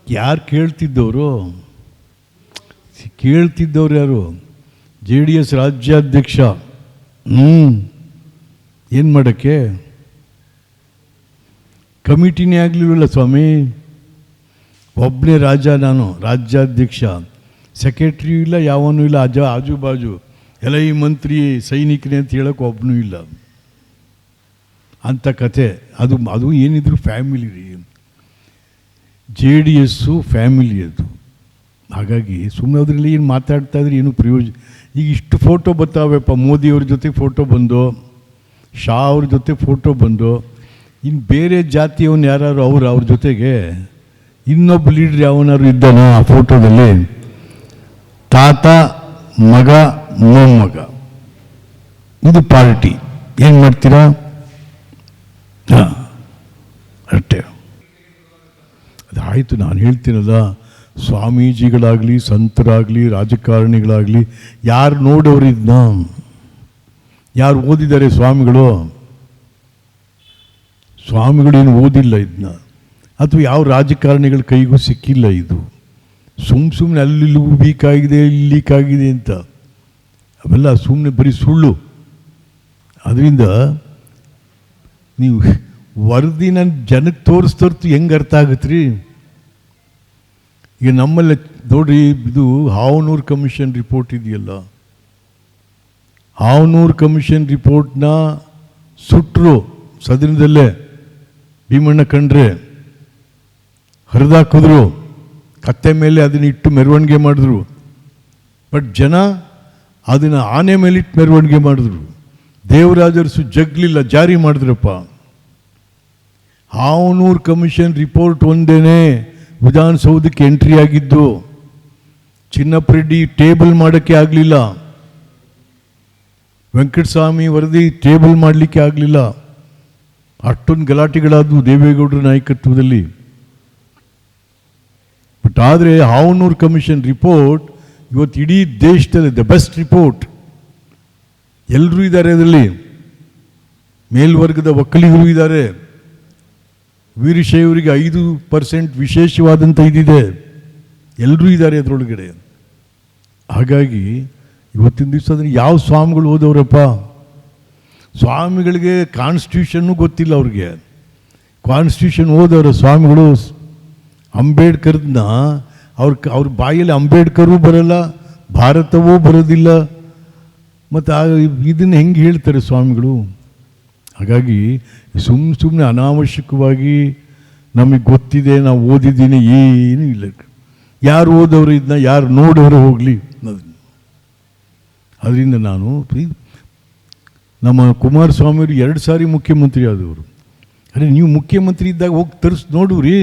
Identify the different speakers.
Speaker 1: ಯಾರು ಕೇಳ್ತಿದ್ದವರು ಯಾರು? JDS ರಾಜ್ಯಾಧ್ಯಕ್ಷ. ಏನು ಮಾಡೋಕ್ಕೆ? ಕಮಿಟಿನೇ ಆಗಲಿಲ್ಲ ಸ್ವಾಮಿ. ಒಬ್ಬನೇ ರಾಜ, ನಾನು ರಾಜ್ಯಾಧ್ಯಕ್ಷ, ಸೆಕ್ರೆಟ್ರಿ ಇಲ್ಲ, ಯಾವನೂ ಇಲ್ಲ, ಆಜು ಬಾಜು ಎಲ್ಲ ಈ ಮಂತ್ರಿ ಸೈನಿಕನೇ ಅಂತ ಹೇಳೋಕೆ ಒಬ್ಬನೂ ಇಲ್ಲ ಅಂಥ ಕತೆ. ಅದು ಏನಿದ್ರು ಫ್ಯಾಮಿಲಿ ರೀ, JDS ಫ್ಯಾಮಿಲಿ ಅದು. ಹಾಗಾಗಿ ಸುಮ್ಮನೆ ಅದರಲ್ಲಿ ಏನು ಮಾತಾಡ್ತಾ ಇದ್ರೆ ಏನು ಪ್ರಯೋಜನ. ಈಗ ಇಷ್ಟು ಫೋಟೋ ಬರ್ತಾವೆಪ್ಪ, ಮೋದಿಯವ್ರ ಜೊತೆ ಫೋಟೋ ಬಂದು, ಶಾ ಅವ್ರ ಜೊತೆ ಫೋಟೋ ಬಂದು, ಇನ್ನು ಬೇರೆ ಜಾತಿಯವನು ಯಾರು ಅವ್ರ ಜೊತೆಗೆ ಇನ್ನೊಬ್ಬ ಲೀಡ್ರ್ ಯಾವನಾರು ಇದ್ದಾನ ಆ ಫೋಟೋದಲ್ಲಿ? ತಾತ, ಮಗ, ಮೊಮ್ಮಗ, ಇದು ಪಾರ್ಟಿ. ಏನು ಮಾಡ್ತೀರಾ? ಅಷ್ಟೇ. ಅದಾಯಿತು. ನಾನು ಹೇಳ್ತೀನಲ್ಲ, ಸ್ವಾಮೀಜಿಗಳಾಗಲಿ, ಸಂತರಾಗಲಿ, ರಾಜಕಾರಣಿಗಳಾಗಲಿ, ಯಾರು ನೋಡೋರು ಇದನ್ನ? ಯಾರು ಓದಿದ್ದಾರೆ ಸ್ವಾಮಿಗಳು? ಸ್ವಾಮಿಗಳೇನು ಓದಿಲ್ಲ ಇದನ್ನ, ಅಥವಾ ಯಾವ ರಾಜಕಾರಣಿಗಳ ಕೈಗೂ ಸಿಕ್ಕಿಲ್ಲ ಇದು. ಸುಮ್ಮನೆ ಅಲ್ಲಿ ಲೀಕ್ ಆಗಿದೆ, ಇಲ್ಲಿ ಲೀಕ್ ಆಗಿದೆ ಅಂತ, ಅವೆಲ್ಲ ಸುಮ್ಮನೆ ಬರೀ ಸುಳ್ಳು. ಅದರಿಂದ ನೀವು ವರದಿನ ಜನಕ್ಕೆ ತೋರಿಸ್ತೋರ್ತು ಹೆಂಗೆ ಅರ್ಥ ಆಗುತ್ತೆ ರೀ? ಈಗ ನಮ್ಮಲ್ಲಿ ನೋಡ್ರಿ, ಇದು ಹಾವನೂರು ಕಮಿಷನ್ ರಿಪೋರ್ಟ್ ಇದೆಯಲ್ಲ, ಹಾವನೂರು ಕಮಿಷನ್ ರಿಪೋರ್ಟ್ನ ಸುಟ್ಟರು ಸದನದಲ್ಲೇ. ಭೀಮಣ್ಣ ಕಂಡ್ರೆ ಹರಿದಾಕಿದ್ರು, ಕತ್ತೆ ಮೇಲೆ ಅದನ್ನ ಇಟ್ಟು ಮೆರವಣಿಗೆ ಮಾಡಿದ್ರು. ಬಟ್ ಜನ ಅದನ್ನು ಆನೆ ಮೇಲಿಟ್ಟು ಮೆರವಣಿಗೆ ಮಾಡಿದ್ರು. ದೇವರಾಜರಸು ಜಗ್ಲಿಲ್ಲ, ಜಾರಿ ಮಾಡಿದ್ರಪ್ಪ. ಹಾವನೂರು ಕಮಿಷನ್ ರಿಪೋರ್ಟ್ ಒಂದೇನೆ ವಿಧಾನಸೌಧಕ್ಕೆ ಎಂಟ್ರಿ ಆಗಿದ್ದು. ಚಿನ್ನಪ್ಪರೆಡ್ಡಿ ಟೇಬಲ್ ಮಾಡೋಕ್ಕೆ ಆಗಲಿಲ್ಲ, ವೆಂಕಟಸ್ವಾಮಿ ವರದಿ ಟೇಬಲ್ ಮಾಡಲಿಕ್ಕೆ ಆಗಲಿಲ್ಲ. ಅಷ್ಟೊಂದು ಗಲಾಟೆಗಳಾದವು ದೇವೇಗೌಡರ ನಾಯಕತ್ವದಲ್ಲಿ. ಬಟ್ ಆದರೆ ಹಾವನೂರು ಕಮಿಷನ್ ರಿಪೋರ್ಟ್ ಇವತ್ತು ಇಡೀ ದೇಶದಲ್ಲಿ ದ ಬೆಸ್ಟ್ ರಿಪೋರ್ಟ್. ಎಲ್ಲರೂ ಇದ್ದಾರೆ ಅದರಲ್ಲಿ, ಮೇಲ್ವರ್ಗದ ಒಕ್ಕಲಿಗರು ಇದ್ದಾರೆ, ವೀರಶೈವರಿಗೆ 5% ವಿಶೇಷವಾದಂಥ ಇದಿದೆ, ಎಲ್ಲರೂ ಇದ್ದಾರೆ ಅದರೊಳಗಡೆ. ಹಾಗಾಗಿ ಇವತ್ತಿನ ದಿವಸ ಅದನ್ನು ಯಾವ ಸ್ವಾಮಿಗಳು ಓದೋರಪ್ಪ? ಸ್ವಾಮಿಗಳಿಗೆ ಕಾನ್ಸ್ಟಿಟ್ಯೂಷನ್ನು ಗೊತ್ತಿಲ್ಲ ಅವ್ರಿಗೆ. ಕಾನ್ಸ್ಟಿಟ್ಯೂಷನ್ ಓದೋರ ಸ್ವಾಮಿಗಳು ಅಂಬೇಡ್ಕರ್ನ ಅವ್ರ ಬಾಯಲ್ಲಿ ಅಂಬೇಡ್ಕರೂ ಬರಲ್ಲ, ಭಾರತವೂ ಬರೋದಿಲ್ಲ, ಮತ್ತು ಇದನ್ನು ಹೆಂಗೆ ಹೇಳ್ತಾರೆ ಸ್ವಾಮಿಗಳು? ಹಾಗಾಗಿ ಸುಮ್ಮನೆ ಅನಾವಶ್ಯಕವಾಗಿ ನಮಗೆ ಗೊತ್ತಿದೆ, ನಾವು ಓದಿದ್ದೀನಿ, ಏನೂ ಇಲ್ಲ. ಯಾರು ಓದೋರು ಇದನ್ನ, ಯಾರು ನೋಡೋರು ಹೋಗಲಿ. ಅದರಿಂದ ನಾನು ನಮ್ಮ ಕುಮಾರಸ್ವಾಮಿಯವರು 2 ಸಾರಿ ಮುಖ್ಯಮಂತ್ರಿ ಆದವರು. ಅರೆ ನೀವು ಮುಖ್ಯಮಂತ್ರಿ ಇದ್ದಾಗ ಹೋಗಿ ತರಿಸಿ ನೋಡುವ್ರಿ.